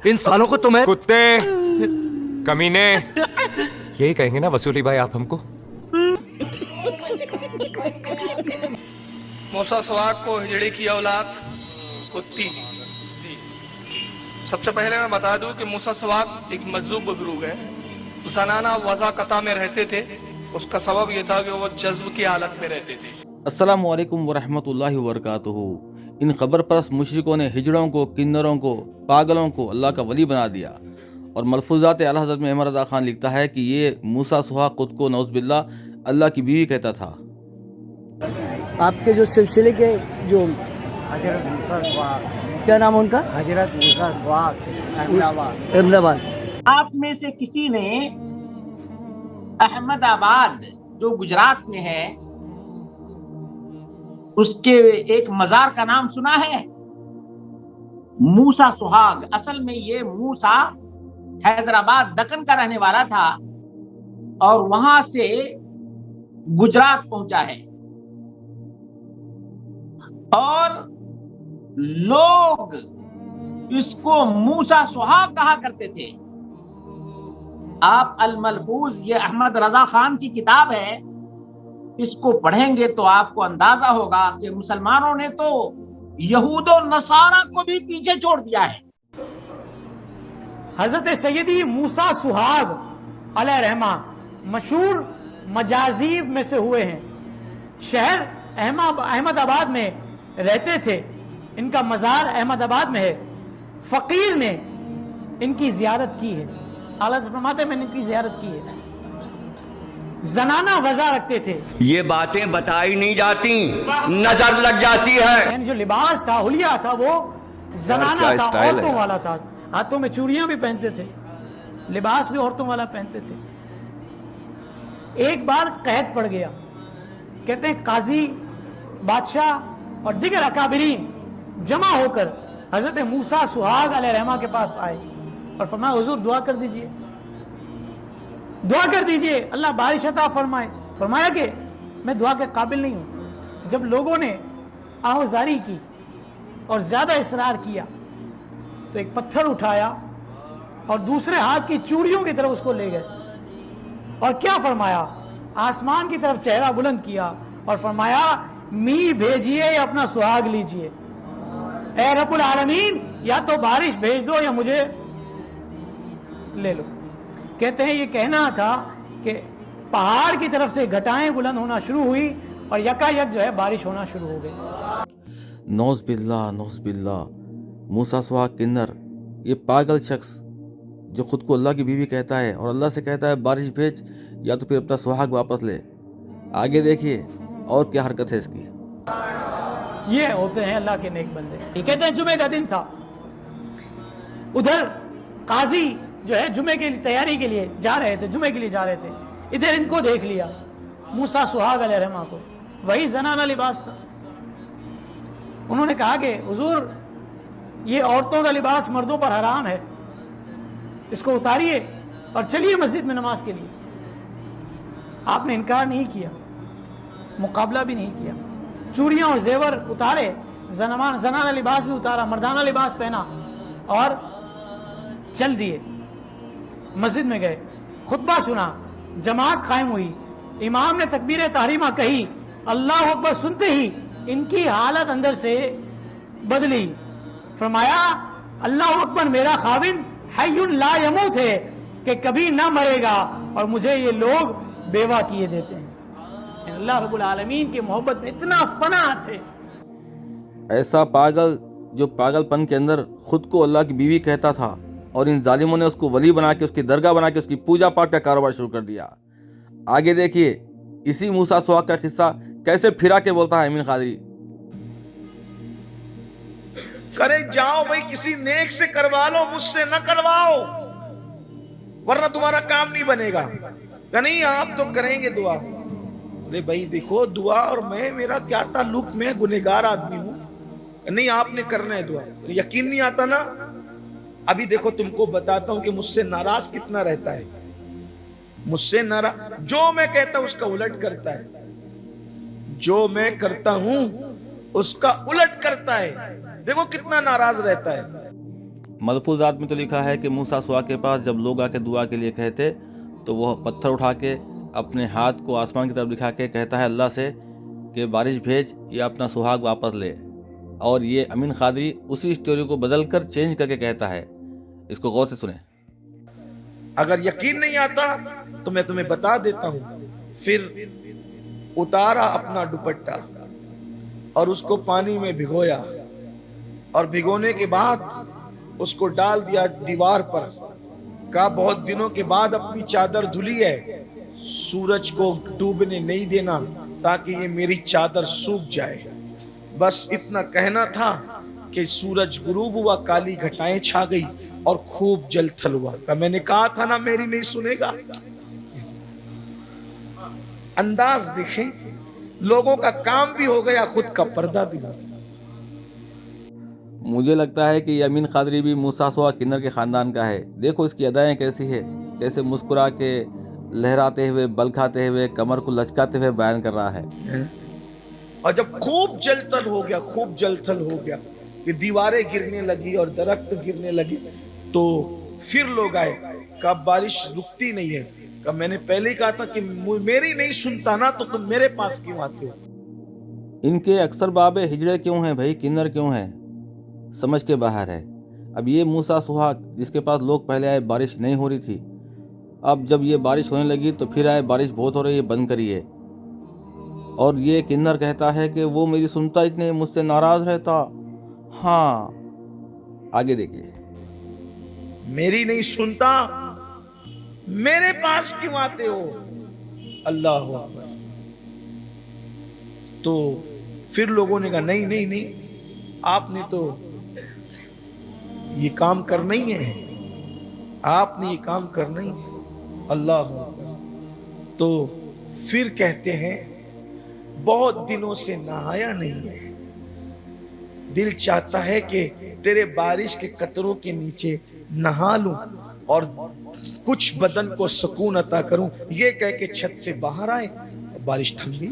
इंसानों को तुम्हें कुत्ते, कमीने, यही कहेंगे ना वसूली भाई आप हमको? मूसा सवाक को हिजड़े की औलाद कुत्ती। सबसे पहले मैं बता दूं कि मूसा सवाक एक मजलूम बुजुर्ग है, ज़नाना वज़ा कता में रहते थे। उसका सबब यह था कि वो जज्ब की हालत में रहते थे। अस्सलामु अलैकुम वरहमतुल्लाहि वबरकातुहू। इन खबर परस्त मुशरिकों ने हिजड़ों को, किन्नरों को, पागलों को अल्लाह का वली बना दिया। और मलफूजात आला हज़रत में अहमद रज़ा खान लिखता है कि ये मूसा सुहा खुद को नौज़बिल्लाह अल्लाह की बीवी कहता था। आपके जो सिलसिले के जो हजरत मूसा सवाक, क्या नाम है उनका? हजरत मूसा सवाक, अहमदाबाद। अहमदाबाद। आप में से किसी ने अहमदाबाद जो गुजरात में है उसके एक मजार का नाम सुना है? मूसा सुहाग। असल में ये मूसा हैदराबाद दक्कन का रहने वाला था और वहां से गुजरात पहुंचा है। और लोग इसको मूसा सुहाग कहा करते थे। आप अल मलफूज, ये अहमद रजा खान की किताब है, इसको पढ़ेंगे तो आपको अंदाजा होगा कि मुसलमानों ने तो यहूदो नसारा को भी पीछे छोड़ दिया है। हजरत सैयदी मूसा सुहाग अलैहि रहमा मशहूर मजाजीब में से हुए हैं। शहर अहमदाबाद में रहते थे। इनका मजार अहमदाबाद में है। फकीर ने इनकी जियारत की है। आला फरमाते मैंने इनकी जियारत की है। जनाना वज़ा रखते थे। ये बातें बताई नहीं जाती, नजर लग जाती है। यानी जो लिबास था, हुलिया था, वो जनाना था, औरतों वाला था। हाथों में चूड़ियां भी पहनते थे, लिबास भी औरतों वाला पहनते थे। एक बार कैद पड़ गया। कहते हैं काजी, बादशाह और दिगर अकाबिरीन जमा होकर हजरत मूसा सुहाग अलैहि रहमा के पास आए और फरमाया हुजूर दुआ कर दीजिए, दुआ कर दीजिए, अल्लाह बारिश अता फरमाए। फरमाया कि मैं दुआ के काबिल नहीं हूं। जब लोगों ने आवाजारी की और ज्यादा इसरार किया तो एक पत्थर उठाया और दूसरे हाथ की चूड़ियों की तरफ उसको ले गए और क्या फरमाया, आसमान की तरफ चेहरा बुलंद किया और फरमाया मी भेजिए या अपना सुहाग लीजिए। ऐ रब्बुल आलमीन, या तो बारिश भेज दो या मुझे ले लो। कहते हैं ये कहना था कि पहाड़ की तरफ से घटाएं बुलंद होना शुरू हुई और यकायक जो है बारिश होना शुरू हो गई। नौज़बिल्लाह, नौज़बिल्लाह। मूसा सुहाग किन्नर, ये पागल शख्स जो खुद को अल्लाह की बीवी कहता है और अल्लाह से कहता है बारिश भेज या तो फिर अपना सुहाग वापस ले। आगे देखिए और क्या हरकत है इसकी। ये होते हैं अल्लाह के नेक बंदे। ये कहते हैं जुमे का दिन था, उधर काजी जो है जुमे की तैयारी के लिए जा रहे थे, जुमे के लिए जा रहे थे। इधर इनको देख लिया मूसा सुहाग अलैहि रहमा को, वही जनाना लिबास था। उन्होंने कहा कि हुजूर ये औरतों का लिबास मर्दों पर हराम है, इसको उतारिए और चलिए मस्जिद में नमाज के लिए। आपने इनकार नहीं किया, मुकाबला भी नहीं किया। चूड़ियां और जेवर उतारे, जनाना लिबास भी उतारा, मर्दाना लिबास पहना और चल दिए। मस्जिद में गए, खुतबा सुना, जमात कायम हुई, इमाम ने तकबीर तहरीमा कही, अल्लाह अकबर सुनते ही इनकी हालत अंदर से बदली। फरमाया अल्लाह अकबर मेरा खाविन हय्युन ला यमूत है कि कभी ना मरेगा और मुझे ये लोग बेवा किए देते हैं। अल्लाह रब्बुल आलमीन की मोहब्बत में इतना फना थे। ऐसा पागल जो पागलपन के अंदर खुद को अल्लाह की बीवी कहता था और इन जालिमों ने उसको वली बना के, उसकी दरगाह बना के उसकी पूजा पाठ का कारोबार शुरू कर दिया। आगे देखिए इसी मूसा सुहाग का किस्सा कैसे फिरा के बोलता है अमीन खादरी। करे जाओ भाई, किसी नेक से करवा लो, मुझसे न करवाओ वरना तुम्हारा काम नहीं बनेगा। नहीं आप तो करेंगे दुआ। अरे भाई देखो दुआ और मैं, मेरा क्या ताल्लुक, मैं गुनहगार आदमी हूं। नहीं आपने करना है दुआ। यकीन नहीं आता ना? अभी देखो तुमको बताता हूं कि मुझसे नाराज कितना रहता है। मुझसे नाराज, जो मैं कहता हूं उसका उलट करता है, जो मैं करता हूं उसका उलट करता है। देखो कितना नाराज रहता है। मलफूजात में तो लिखा है कि मूसा सुहा के पास जब लोग आके दुआ के लिए कहते तो वह पत्थर उठा के अपने हाथ को आसमान की तरफ दिखा के कहता है अल्लाह से कि बारिश भेज या अपना सुहाग वापस ले। और ये अमीन खादरी उसी स्टोरी को बदल कर चेंज करके कहता है। इसको गौर से सुने। अगर यकीन नहीं आता तो मैं तुम्हें बता देता हूं। फिर उतारा अपना दुपट्टा और उसको पानी में भिगोया, और भिगोने के बाद उसको डाल दिया दीवार पर। कहा बहुत दिनों के बाद अपनी चादर धुली है, सूरज को डूबने नहीं देना ताकि ये मेरी चादर सूख जाए। बस इतना कहना था कि सूरज गुरूब हुआ, काली घटाएं छा गई और खूब जल थल हुआ। मैंने कहा था ना मेरी नहीं सुनेगा। अंदाज देखें, लोगों का काम भी हो गया, खुद का पर्दा भी हो गया। मुझे लगता है कि अमीन खादरी भी मूसा सुहा किन्नर के ख़ानदान का है। देखो इसकी अदाएं कैसी है, कैसे मुस्कुरा के लहराते हुए, बल खाते हुए, कमर को लचकाते हुए बयान कर रहा है। और जब खूब जलथल हो गया, खूब जलथल हो गया कि दीवारें गिरने लगी और दरख्त गिरने लगी, तो फिर लोग आए। कब बारिश रुकती नहीं है। कब मैंने पहले ही कहा था कि मेरी नहीं सुनता ना तो तुम मेरे पास क्यों आते हो। इनके अक्सर बाबे हिजड़े क्यों हैं भाई, किन्नर क्यों हैं, समझ के बाहर है। अब ये मूसा सुहा जिसके पास लोग पहले आए बारिश नहीं हो रही थी, अब जब ये बारिश होने लगी तो फिर आए बारिश बहुत हो रही है, बंद करिए। और ये किन्नर कहता है कि वो मेरी सुनता ही नहीं, मुझसे नाराज रहता। हाँ, आगे देखिए। मेरी नहीं सुनता, मेरे पास क्यों आते हो। अल्लाह अकबर। तो फिर लोगों ने कहा नहीं नहीं नहीं, आपने तो ये काम करना ही है, आपने ये काम करना ही है। अल्लाह अकबर। तो फिर कहते हैं बहुत दिनों से नहाया नहीं है, दिल चाहता है कि तेरे बारिश के कतरों के नीचे नहा लूं और कुछ बदन को सुकून अता करूं। ये कह के छत से बाहर आए, बारिश थम गई।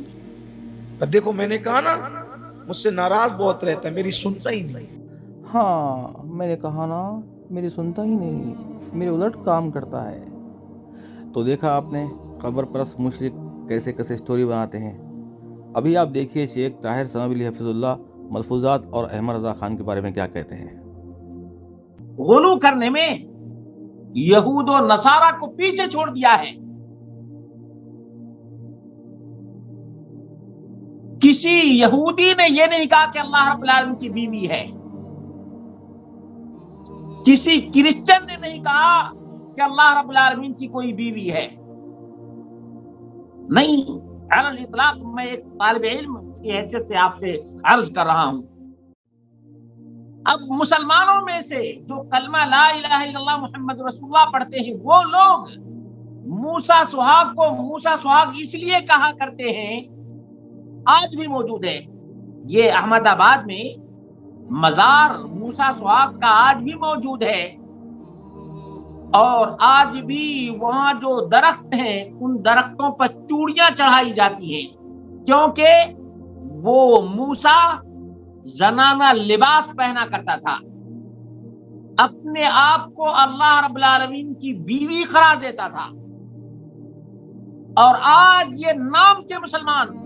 अब देखो मैंने कहा ना मुझसे नाराज बहुत रहता है, मेरी सुनता ही नहीं। हाँ, मैंने कहा ना मेरी सुनता ही नहीं, मेरे उलट काम करता है। तो देखा आपने खबर परस्त मुशरिक कैसे कैसे स्टोरी बनाते हैं। अभी आप देखिए शेख ताहिर सनवी अली हफिजुल्लाह मलफूजात और अहमद रजा खान के बारे में क्या कहते हैं। गुलू करने में यहूद और नसारा को पीछे छोड़ दिया है। किसी यहूदी ने यह नहीं कहा कि अल्लाह रब्बुल आलमीन की बीवी है। किसी क्रिश्चियन ने नहीं कहा कि अल्लाह रब्बुल आलमीन की कोई बीवी है। नहीं, अलल इतलाक मैं एक तालिब इल्म की हैसियत से आपसे अर्ज कर रहा हूं। अब मुसलमानों में से जो कलमा ला इलाहा इल्लल्लाह मुहम्मद रसूलुल्लाह पढ़ते हैं, वो लोग मूसा सुहाग को मूसा सुहाग इसलिए कहा करते हैं, आज भी मौजूद है। ये अहमदाबाद में मजार मूसा सुहाग का आज भी मौजूद है। और आज भी वहां जो दरख्त हैं, उन दरख्तों पर चूड़ियां चढ़ाई जाती हैं, क्योंकि वो मूसा जनाना लिबास पहना करता था, अपने आप को अल्लाह रब्बुल आलमीन की बीवी करार देता था। और आज ये नाम के मुसलमान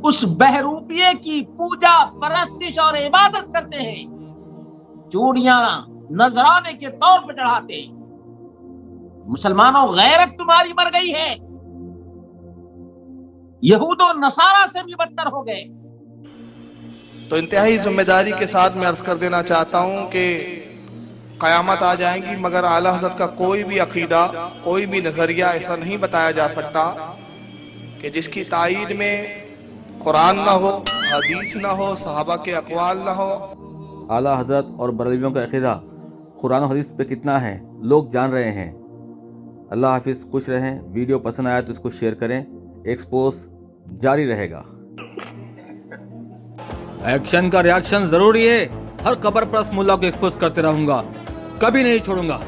उस बहरूपिये की पूजा, परस्तिश और इबादत करते हैं, चूड़ियां नजराने के तौर पर चढ़ाते हैं। मुसलमानों, गैरत तुम्हारी मर गई है, यहूद और नसारा से भी बदतर हो गए। तो इंतहाई जिम्मेदारी के साथ मैं अर्ज कर देना चाहता हूं कि कयामत आ जाएगी, मगर आला हज़रत का कोई भी अकीदा, कोई भी नजरिया ऐसा नहीं बताया जा सकता कि जिसकी तायीद में कुरान ना हो, हदीस ना हो, सहाबा के अक़वाल ना हो। आला हज़रत और बरेलवियों का अक़ीदा कुरान और हदीस पे कितना है लोग जान रहे हैं। अल्लाह हाफिज़, खुश रहें। वीडियो पसंद आया तो इसको शेयर करें। एक्सपोज जारी रहेगा। एक्शन का रिएक्शन जरूरी है। हर खबर पर मुल्ला को एक्सपोज करते रहूंगा, कभी नहीं छोड़ूंगा।